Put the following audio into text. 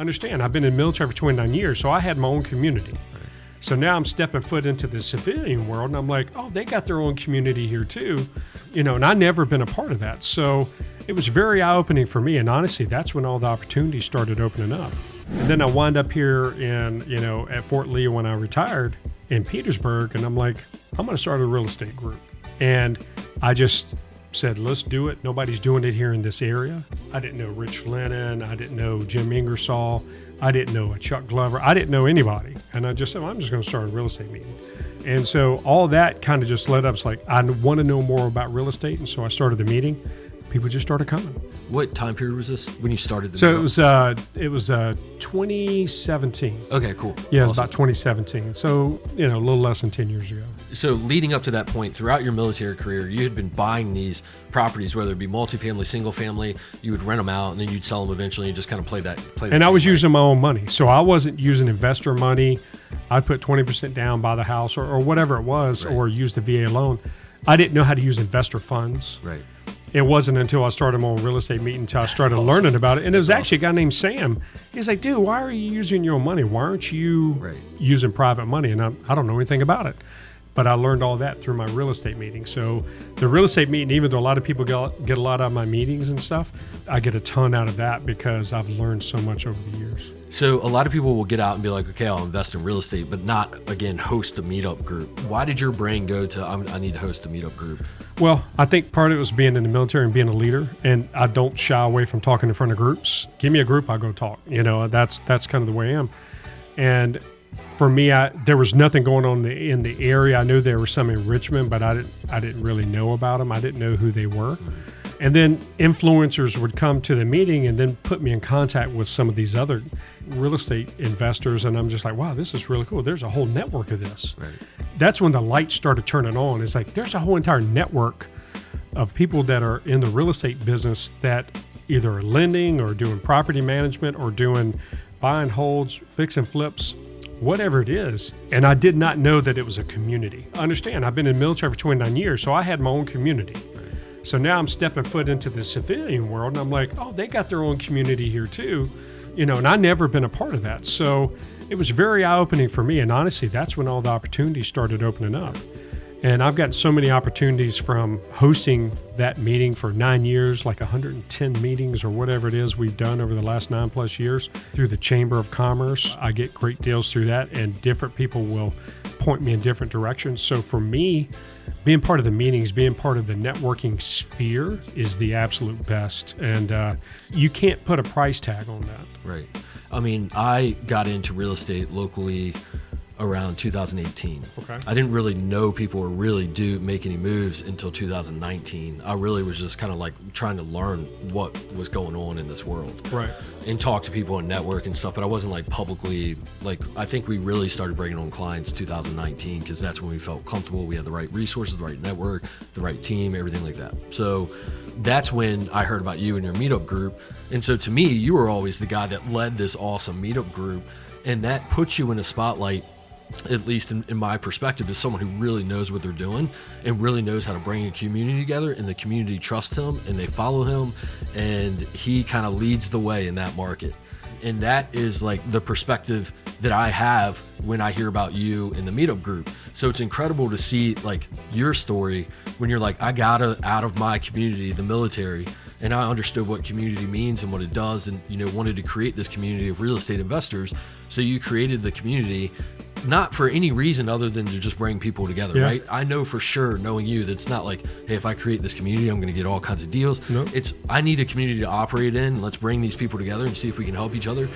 Understand, I've been in the military for 29 years, so I had my own community. So now I'm stepping foot into the civilian world, and I'm like, oh, they got their own community here too, and I've never been a part of that. So it was very eye-opening for me, and honestly, that's when all the opportunities started opening up. And then I wound up here at Fort Lee when I retired in Petersburg, and I'm like, I'm going to start a real estate group. And I just said, let's do it. Nobody's doing it here in this area. I didn't know Rich Lennon. I didn't know Jim Ingersoll. I didn't know a Chuck Glover. I didn't know anybody. And I just said, well, I'm just going to start a real estate meeting. And so all that kind of just led up. It's like, I want to know more about real estate. And so I started the meeting. People just started coming. What time period was this when you started the meeting? It was 2017. Okay, cool. Yeah, it was about 2017. So, a little less than 10 years ago. So leading up to that point, throughout your military career, you had been buying these properties, whether it be multifamily, single family, you would rent them out and then you'd sell them eventually and just kind of play that. And I was using my own money. So I wasn't using investor money. I'd put 20% down, buy the house or whatever it was, or use the VA loan. I didn't know how to use investor funds. Right. It wasn't until I started my own real estate meeting until I started learning about it. And it was actually a guy named Sam. He's like, dude, why are you using your own money? Why aren't you using private money? And I don't know anything about it. But I learned all that through my real estate meeting. So the real estate meeting, even though a lot of people get a lot out of my meetings and stuff, I get a ton out of that because I've learned so much over the years. So a lot of people will get out and be like, okay, I'll invest in real estate, but not, again, host a meetup group. Why did your brain go to, I need to host a meetup group? Well, I think part of it was being in the military and being a leader, and I don't shy away from talking in front of groups. Give me a group, I'll go talk. That's kind of the way I am. And for me, there was nothing going on in the area. I knew there was some in Richmond, but I didn't really know about them. I didn't know who they were. And then influencers would come to the meeting and then put me in contact with some of these other real estate investors. And I'm just like, wow, this is really cool. There's a whole network of this. Right. That's when the lights started turning on. It's like, there's a whole entire network of people that are in the real estate business that either are lending or doing property management or doing buy and holds, fix and flips, whatever it is. And I did not know that it was a community. Understand, I've been in the military for 29 years, so I had my own community. So now I'm stepping foot into the civilian world, and I'm like, oh, they got their own community here too, and I've never been a part of that. So it was very eye-opening for me, and honestly, that's when all the opportunities started opening up. And I've gotten so many opportunities from hosting that meeting for 9 years, like 110 meetings or whatever it is we've done over the last 9+ years through the Chamber of Commerce. I get great deals through that, and different people will point me in different directions. So for me, being part of the meetings, being part of the networking sphere is the absolute best. And you can't put a price tag on that. Right. I mean, I got into real estate locally around 2018. Okay. I didn't really know people were really make any moves until 2019. I really was just kind of like trying to learn what was going on in this world. Right. And talk to people and network and stuff, but I wasn't like publicly, I think we really started bringing on clients 2019 because that's when we felt comfortable. We had the right resources, the right network, the right team, everything like that. So that's when I heard about you and your meetup group. And so to me, you were always the guy that led this awesome meetup group, and that puts you in a spotlight, at least in my perspective, as someone who really knows what they're doing and really knows how to bring a community together, and the community trusts him and they follow him, and he kind of leads the way in that market. And that is like the perspective that I have when I hear about you in the meetup group. So it's incredible to see like your story when you're like, I got out of my community, the military, and I understood what community means and what it does, and wanted to create this community of real estate investors. So you created the community not for any reason other than to just bring people together, right? I know for sure, knowing you, that it's not like, hey, if I create this community, I'm going to get all kinds of deals. Nope. It's, I need a community to operate in. Let's bring these people together and see if we can help each other.